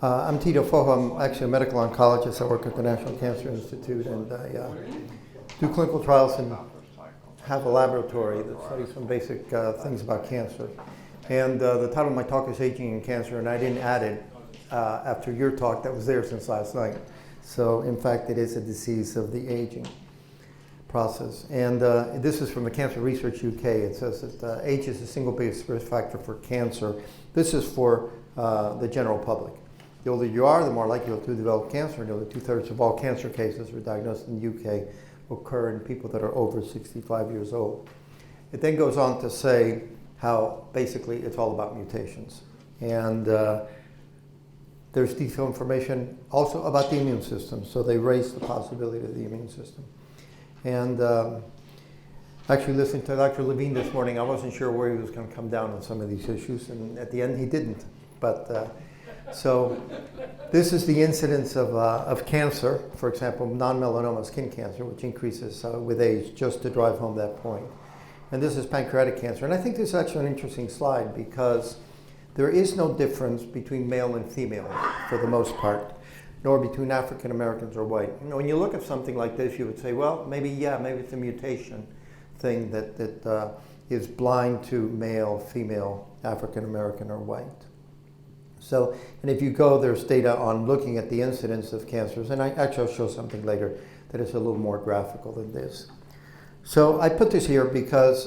I'm Tito Fojo. I'm actually a medical oncologist. I work at the National Cancer Institute, and I do clinical trials and have a laboratory that studies some basic things about cancer. And the title of my talk is Aging in Cancer, and I didn't add it after your talk that was there since last night. So in fact, it is a disease of the aging process. And this is from the Cancer Research UK. It says that age is the single biggest risk factor for cancer. This is for the general public. The older you are, the more likely you'll develop cancer. Nearly 2/3 of all cancer cases are diagnosed in the UK occur in people that are over 65 years old. It then goes on to say how basically it's all about mutations. And there's detailed information also about the immune system. So they raise the possibility of the immune system. And actually listening to Dr. Levine this morning, I wasn't sure where he was going to come down on some of these issues. And at the end, he didn't. But so this is the incidence of cancer, for example, non-melanoma skin cancer, which increases with age, just to drive home that point. And this is pancreatic cancer. And I think this is actually an interesting slide because there is no difference between male and female for the most part, nor between African Americans or white. You know, when you look at something like this, you would say, well, maybe it's a mutation thing that is blind to male, female, African American, or white. So, and if you go, there's data on looking at the incidence of cancers, and I'll show something later that is a little more graphical than this. So I put this here because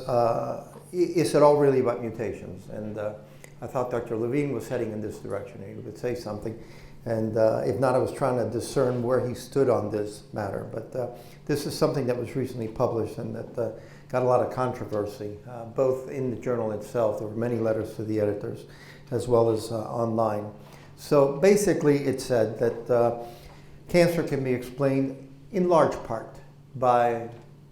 is it all really about mutations? And I thought Dr. Levine was heading in this direction, and he would say something. And if not, I was trying to discern where he stood on this matter. But this is something that was recently published and that got a lot of controversy, both in the journal itself. There were many letters to the editors, as well as online. So basically it said that cancer can be explained in large part by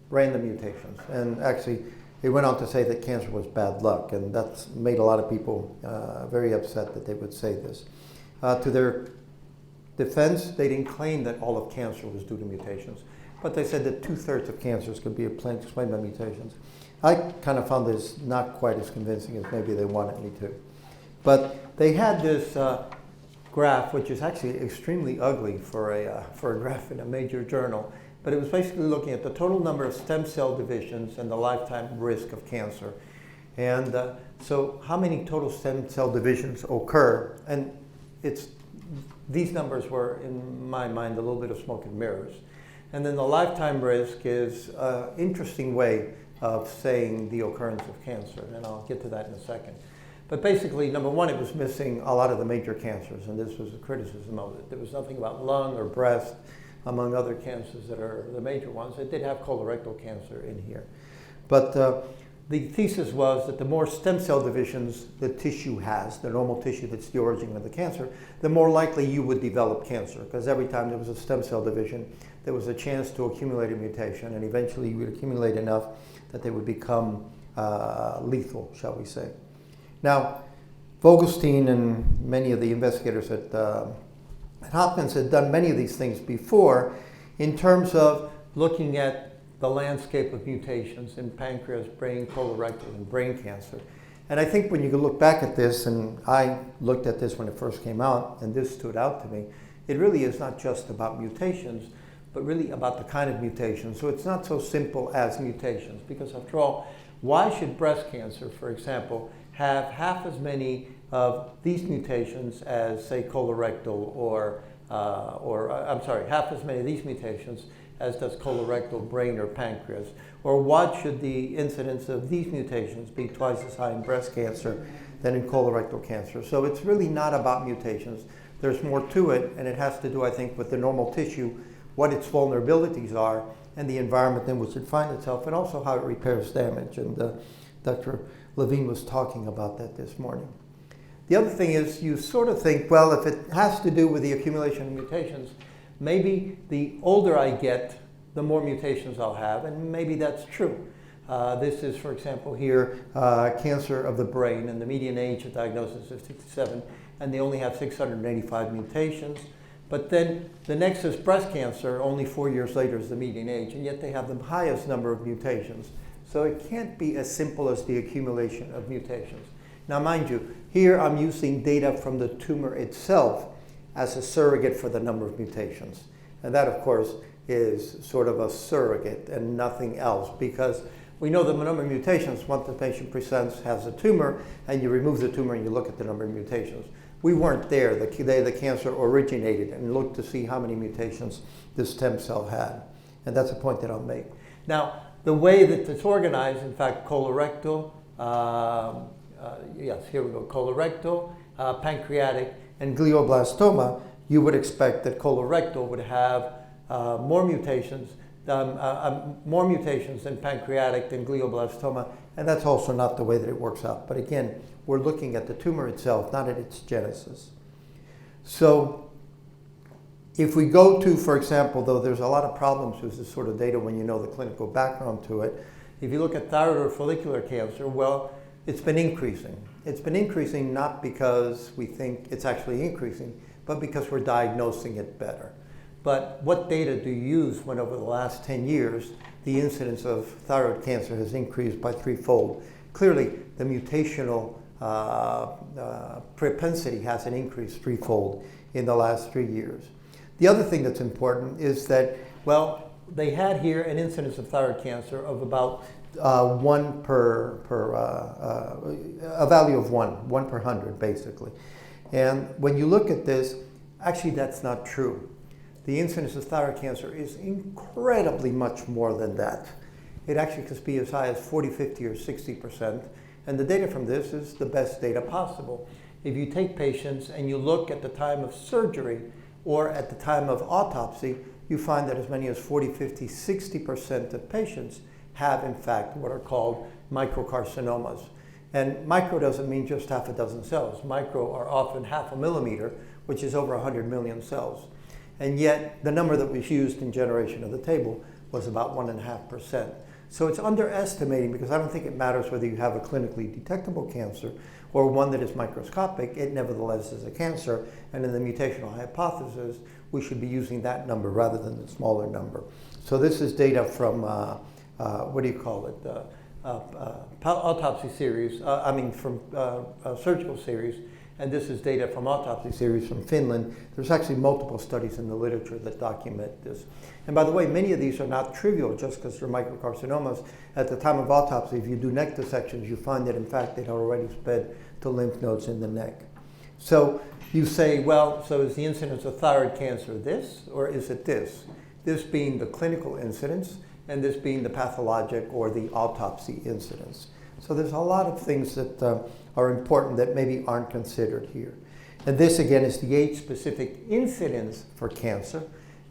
random mutations. And actually it went on to say that cancer was bad luck, and that's made a lot of people very upset that they would say this. To their defense, they didn't claim that all of cancer was due to mutations, but they said that 2/3 of cancers could be explained by mutations. I kind of found this not quite as convincing as maybe they wanted me to. But they had this graph, which is actually extremely ugly for a graph in a major journal. But it was basically looking at the total number of stem cell divisions and the lifetime risk of cancer. And so how many total stem cell divisions occur? And these numbers were, in my mind, a little bit of smoke and mirrors. And then the lifetime risk is an interesting way of saying the occurrence of cancer. And I'll get to that in a second. But basically, number one, it was missing a lot of the major cancers, and this was a criticism of it. There was nothing about lung or breast, among other cancers that are the major ones. It did have colorectal cancer in here. But the thesis was that the more stem cell divisions the tissue has, the normal tissue that's the origin of the cancer, the more likely you would develop cancer, because every time there was a stem cell division, there was a chance to accumulate a mutation, and eventually you would accumulate enough that they would become lethal, shall we say. Now, Vogelstein and many of the investigators at Hopkins had done many of these things before in terms of looking at the landscape of mutations in pancreas, brain, colorectal, and brain cancer. And I think when you look back at this, and I looked at this when it first came out, and this stood out to me, it really is not just about mutations, but really about the kind of mutations. So it's not so simple as mutations, because after all, why should breast cancer, for example, have half as many of these mutations as, say, colorectal, half as many of these mutations as does colorectal, brain, or pancreas? Or why should the incidence of these mutations be twice as high in breast cancer than in colorectal cancer? So it's really not about mutations. There's more to it, and it has to do, I think, with the normal tissue, what its vulnerabilities are, and the environment in which it finds itself, and also how it repairs damage. And Dr. Levine was talking about that this morning. The other thing is, you sort of think, well, if it has to do with the accumulation of mutations, maybe the older I get, the more mutations I'll have, and maybe that's true. This is, for example, here, cancer of the brain, and the median age of diagnosis is 67, and they only have 685 mutations. But then the next is breast cancer, only 4 years later is the median age, and yet they have the highest number of mutations. So it can't be as simple as the accumulation of mutations. Now mind you, here I'm using data from the tumor itself, as a surrogate for the number of mutations. And that, of course, is sort of a surrogate and nothing else, because we know the number of mutations once the patient presents has a tumor, and you remove the tumor and you look at the number of mutations. We weren't there the day the cancer originated and looked to see how many mutations the stem cell had. And that's a point that I'll make. Now, the way that it's organized, in fact, colorectal, yes, here we go, colorectal, pancreatic, and glioblastoma, you would expect that colorectal would have more mutations than pancreatic than glioblastoma, and that's also not the way that it works out. But again, we're looking at the tumor itself, not at its genesis. So if we go to, for example, though there's a lot of problems with this sort of data when you know the clinical background to it, if you look at thyroid or follicular cancer, well, it's been increasing. It's been increasing not because we think it's actually increasing, but because we're diagnosing it better. But what data do you use when over the last 10 years, the incidence of thyroid cancer has increased by threefold? Clearly, the mutational propensity hasn't increased threefold in the last 3 years. The other thing that's important is that, well, they had here an incidence of thyroid cancer of about a value of one per 100, basically. And when you look at this, actually that's not true. The incidence of thyroid cancer is incredibly much more than that. It actually could be as high as 40, 50, or 60%. And the data from this is the best data possible. If you take patients and you look at the time of surgery or at the time of autopsy, you find that as many as 40, 50, 60% of patients have, in fact, what are called microcarcinomas. And micro doesn't mean just half a dozen cells. Micro are often half a millimeter, which is over 100 million cells. And yet, the number that was used in generation of the table was about 1.5%. So it's underestimating, because I don't think it matters whether you have a clinically detectable cancer or one that is microscopic. It nevertheless is a cancer, and in the mutational hypothesis, we should be using that number rather than the smaller number. So this is data from, what do you call it, autopsy series, from surgical series. And this is data from autopsy series from Finland. There's actually multiple studies in the literature that document this. And by the way, many of these are not trivial just because they're microcarcinomas. At the time of autopsy, if you do neck dissections, you find that in fact they'd already spread to lymph nodes in the neck. So you say, well, so is the incidence of thyroid cancer this, or is it this? This being the clinical incidence, and this being the pathologic or the autopsy incidence. So there's a lot of things that are important that maybe aren't considered here. And this again is the age-specific incidence for cancer.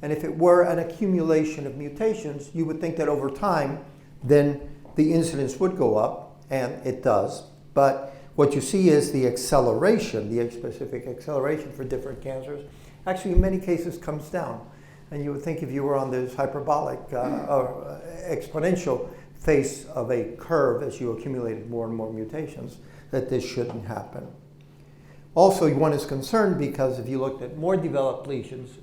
And if it were an accumulation of mutations, you would think that over time, then the incidence would go up, and it does. But what you see is the acceleration, the age-specific acceleration for different cancers, actually in many cases comes down. And you would think if you were on this hyperbolic or exponential face of a curve as you accumulated more and more mutations, that this shouldn't happen. Also, one is concerned because if you looked at more developed lesions,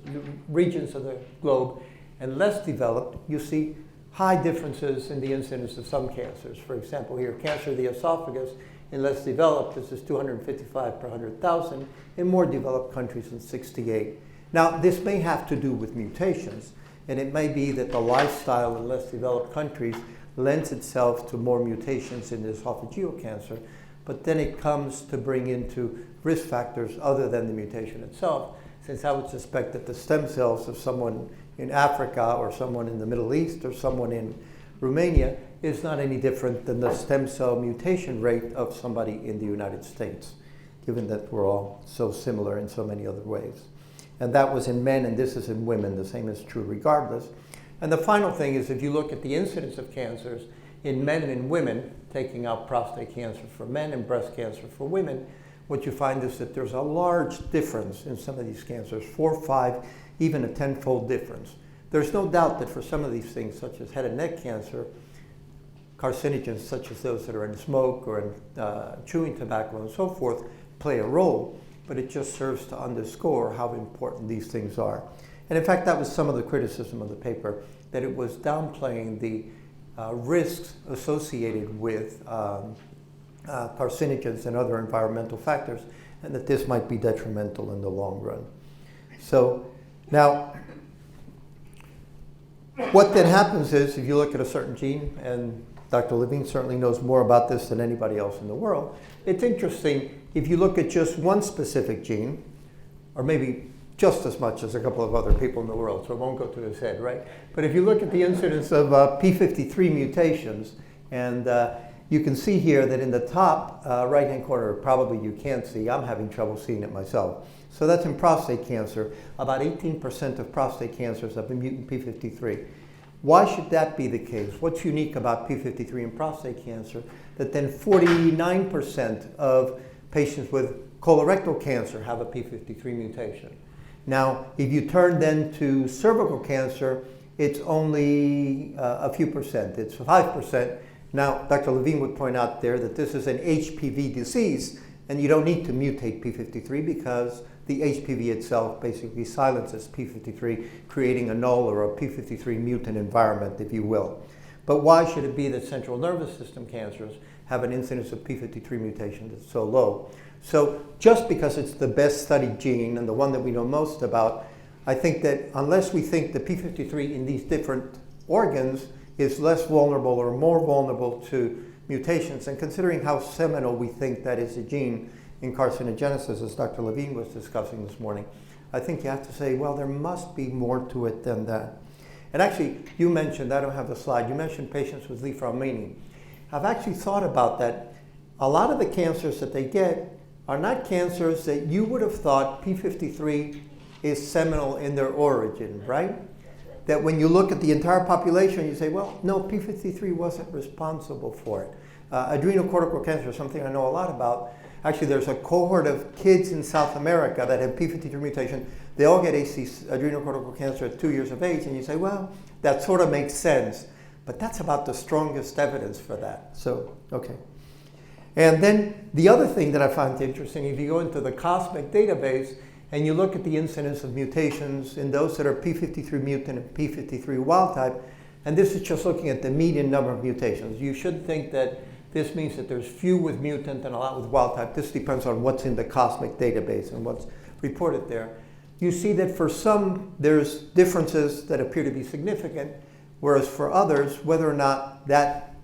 regions of the globe, and less developed, you see high differences in the incidence of some cancers. For example, here, cancer of the esophagus in less developed, this is 255 per 100,000. In more developed countries, in 68. Now, this may have to do with mutations, and it may be that the lifestyle in less developed countries lends itself to more mutations in esophageal cancer, but then it comes to bring into risk factors other than the mutation itself, since I would suspect that the stem cells of someone in Africa or someone in the Middle East or someone in Romania is not any different than the stem cell mutation rate of somebody in the United States, given that we're all so similar in so many other ways. And that was in men, and this is in women. The same is true regardless. And the final thing is if you look at the incidence of cancers in men and in women, taking out prostate cancer for men and breast cancer for women, what you find is that there's a large difference in some of these cancers, 4, 5, even a 10-fold difference. There's no doubt that for some of these things, such as head and neck cancer, carcinogens such as those that are in smoke or in chewing tobacco and so forth play a role, but it just serves to underscore how important these things are. And in fact, that was some of the criticism of the paper, that it was downplaying the risks associated with carcinogens and other environmental factors, and that this might be detrimental in the long run. So now, what then happens is, if you look at a certain gene, and Dr. Levine certainly knows more about this than anybody else in the world, it's interesting, if you look at just one specific gene, or maybe just as much as a couple of other people in the world, so it won't go to his head, right? But if you look at the incidence of p53 mutations, and you can see here that in the top right-hand corner, probably you can't see, I'm having trouble seeing it myself. So that's in prostate cancer. About 18% of prostate cancers have a mutant p53. Why should that be the case? What's unique about p53 in prostate cancer that then 49% of patients with colorectal cancer have a p53 mutation? Now, if you turn then to cervical cancer, it's only a few percent. It's 5%. Now, Dr. Levine would point out there that this is an HPV disease, and you don't need to mutate p53 because the HPV itself basically silences p53, creating a null or a p53 mutant environment, if you will. But why should it be that central nervous system cancers have an incidence of p53 mutation that's so low? So just because it's the best studied gene and the one that we know most about, I think that unless we think the p53 in these different organs is less vulnerable or more vulnerable to mutations, and considering how seminal we think that is a gene in carcinogenesis, as Dr. Levine was discussing this morning, I think you have to say, well, there must be more to it than that. And actually, you mentioned, I don't have the slide, you mentioned patients with Li-Fraumeni. I've actually thought about that. A lot of the cancers that they get are not cancers that you would have thought p53 is seminal in their origin, right? That when you look at the entire population, you say, well, no, p53 wasn't responsible for it. Adrenocortical cancer is something I know a lot about. Actually, there's a cohort of kids in South America that have p53 mutation. They all get adrenocortical cancer at 2 years of age, and you say, well, that sort of makes sense. But that's about the strongest evidence for that. So, okay. And then the other thing that I find interesting, if you go into the COSMIC database and you look at the incidence of mutations in those that are p53 mutant and p53 wild type, and this is just looking at the median number of mutations. You should think that this means that there's few with mutant and a lot with wild type. This depends on what's in the COSMIC database and what's reported there. You see that for some, there's differences that appear to be significant, whereas for others, whether or not that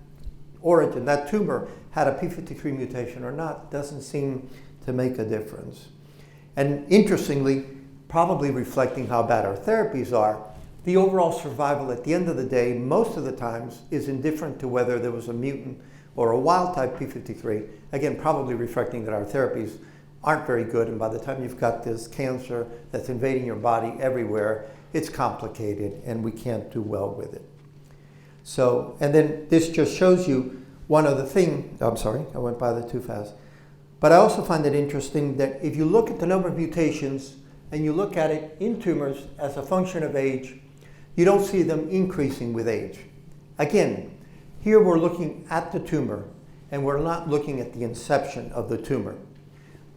origin, that tumor, had a p53 mutation or not, doesn't seem to make a difference. And interestingly, probably reflecting how bad our therapies are, the overall survival at the end of the day, most of the times, is indifferent to whether there was a mutant or a wild type p53. Again, probably reflecting that our therapies aren't very good, and by the time you've got this cancer that's invading your body everywhere, it's complicated and we can't do well with it. So, and then this just shows you one other thing. I'm sorry, I went by that too fast. But I also find it interesting that if you look at the number of mutations and you look at it in tumors as a function of age, you don't see them increasing with age. Again, here we're looking at the tumor and we're not looking at the inception of the tumor.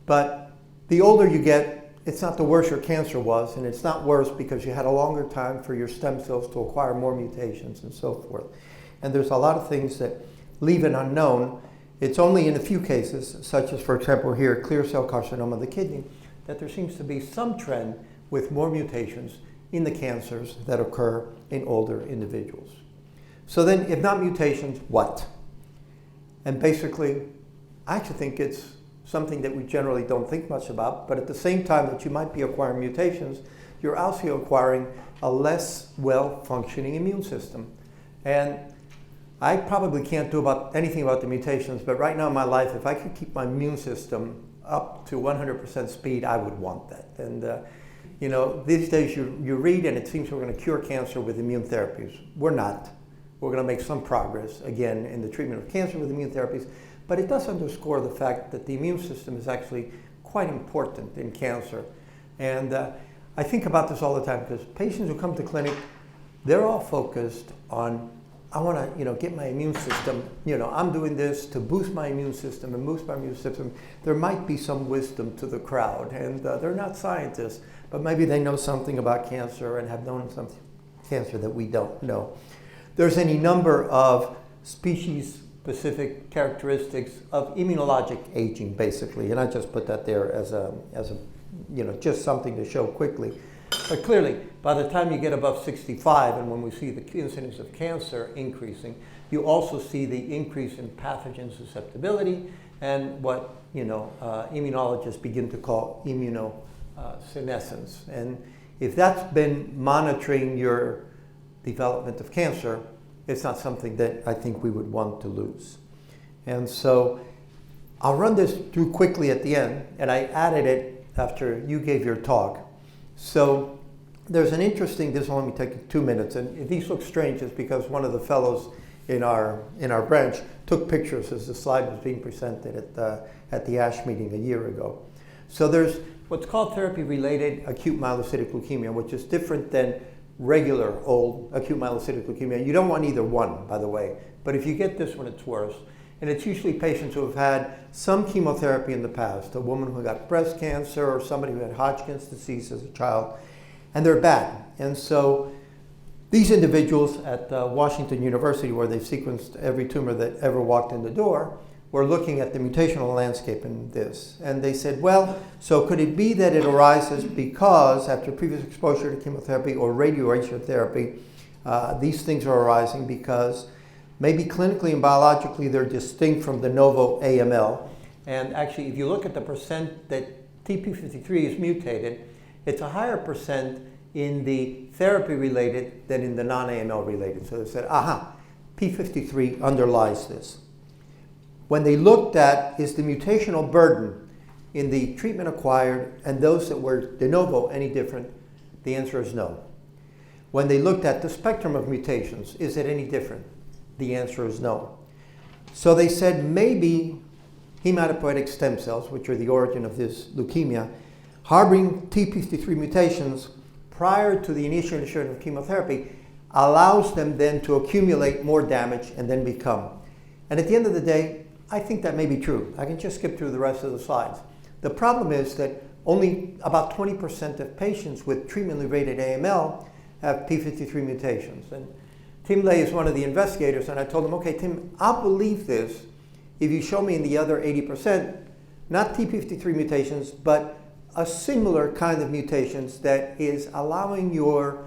But the older you get, it's not the worse your cancer was, and it's not worse because you had a longer time for your stem cells to acquire more mutations and so forth. And there's a lot of things that leave it unknown. It's only in a few cases, such as, for example, here, clear cell carcinoma of the kidney, that there seems to be some trend with more mutations in the cancers that occur in older individuals. So then, if not mutations, what? And basically, I actually think it's something that we generally don't think much about, but at the same time that you might be acquiring mutations, you're also acquiring a less well-functioning immune system. And I probably can't do anything about the mutations, but right now in my life, if I could keep my immune system up to 100% speed, I would want that. And you know, these days you read and it seems we're going to cure cancer with immune therapies. We're not. We're going to make some progress, again, in the treatment of cancer with immune therapies, but it does underscore the fact that the immune system is actually quite important in cancer. And I think about this all the time because patients who come to clinic, they're all focused on, I want to, get my immune system, I'm doing this to boost my immune system and boost my immune system. There might be some wisdom to the crowd, and they're not scientists, but maybe they know something about cancer and have known some cancer that we don't know. There's any number of species-specific characteristics of immunologic aging, basically, and I just put that there as a just something to show quickly. But clearly, by the time you get above 65, and when we see the incidence of cancer increasing, you also see the increase in pathogen susceptibility and what immunologists begin to call immunosenescence. And if that's been monitoring your development of cancer, it's not something that I think we would want to lose. And so I'll run this through quickly at the end, and I added it after you gave your talk. So there's an interesting, this will only take 2 minutes, and if these look strange, it's because one of the fellows in our branch took pictures as the slide was being presented at the ASH meeting a year ago. So there's what's called therapy-related acute myelocytic leukemia, which is different than regular old acute myelocytic leukemia. You don't want either one, by the way, but if you get this one, it's worse. And it's usually patients who have had some chemotherapy in the past, a woman who got breast cancer or somebody who had Hodgkin's disease as a child, and they're bad. And so these individuals at Washington University, where they've sequenced every tumor that ever walked in the door, were looking at the mutational landscape in this. And they said, well, so could it be that it arises because after previous exposure to chemotherapy or radiation therapy, these things are arising because maybe clinically and biologically they're distinct from de novo AML. And actually, if you look at the percent that TP53 is mutated, it's a higher percent in the therapy-related than in the non-AML related. So they said, aha, P53 underlies this. When they looked at is the mutational burden in the treatment acquired and those that were de novo any different, the answer is no. When they looked at the spectrum of mutations, is it any different? The answer is no. So they said maybe hematopoietic stem cells, which are the origin of this leukemia, harboring TP53 mutations prior to the initiation of chemotherapy allows them then to accumulate more damage and then become. And at the end of the day, I think that may be true. I can just skip through the rest of the slides. The problem is that only about 20% of patients with treatment-related AML have P53 mutations. And Tim Lay is one of the investigators, and I told him, okay, Tim, I'll believe this if you show me in the other 80%, not TP53 mutations, but a similar kind of mutations that is allowing your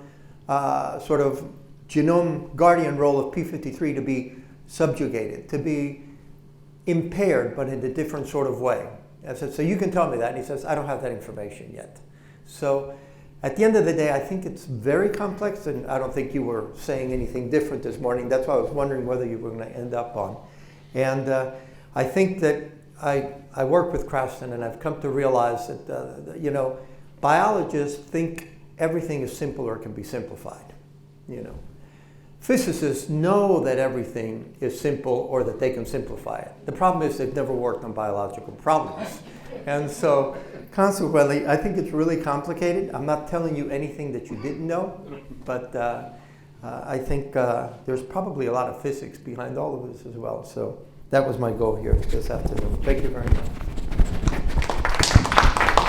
sort of genome guardian role of P53 to be subjugated, to be impaired, but in a different sort of way. I said, so you can tell me that? And he says, I don't have that information yet. So at the end of the day, I think it's very complex, and I don't think you were saying anything different this morning. That's why I was wondering whether you were going to end up on. And I think that I work with Craftston, and I've come to realize that, biologists think everything is simple or can be simplified, Physicists know that everything is simple or that they can simplify it. The problem is they've never worked on biological problems. And so consequently, I think it's really complicated. I'm not telling you anything that you didn't know, but I think there's probably a lot of physics behind all of this as well. So that was my goal here this afternoon. Thank you very much.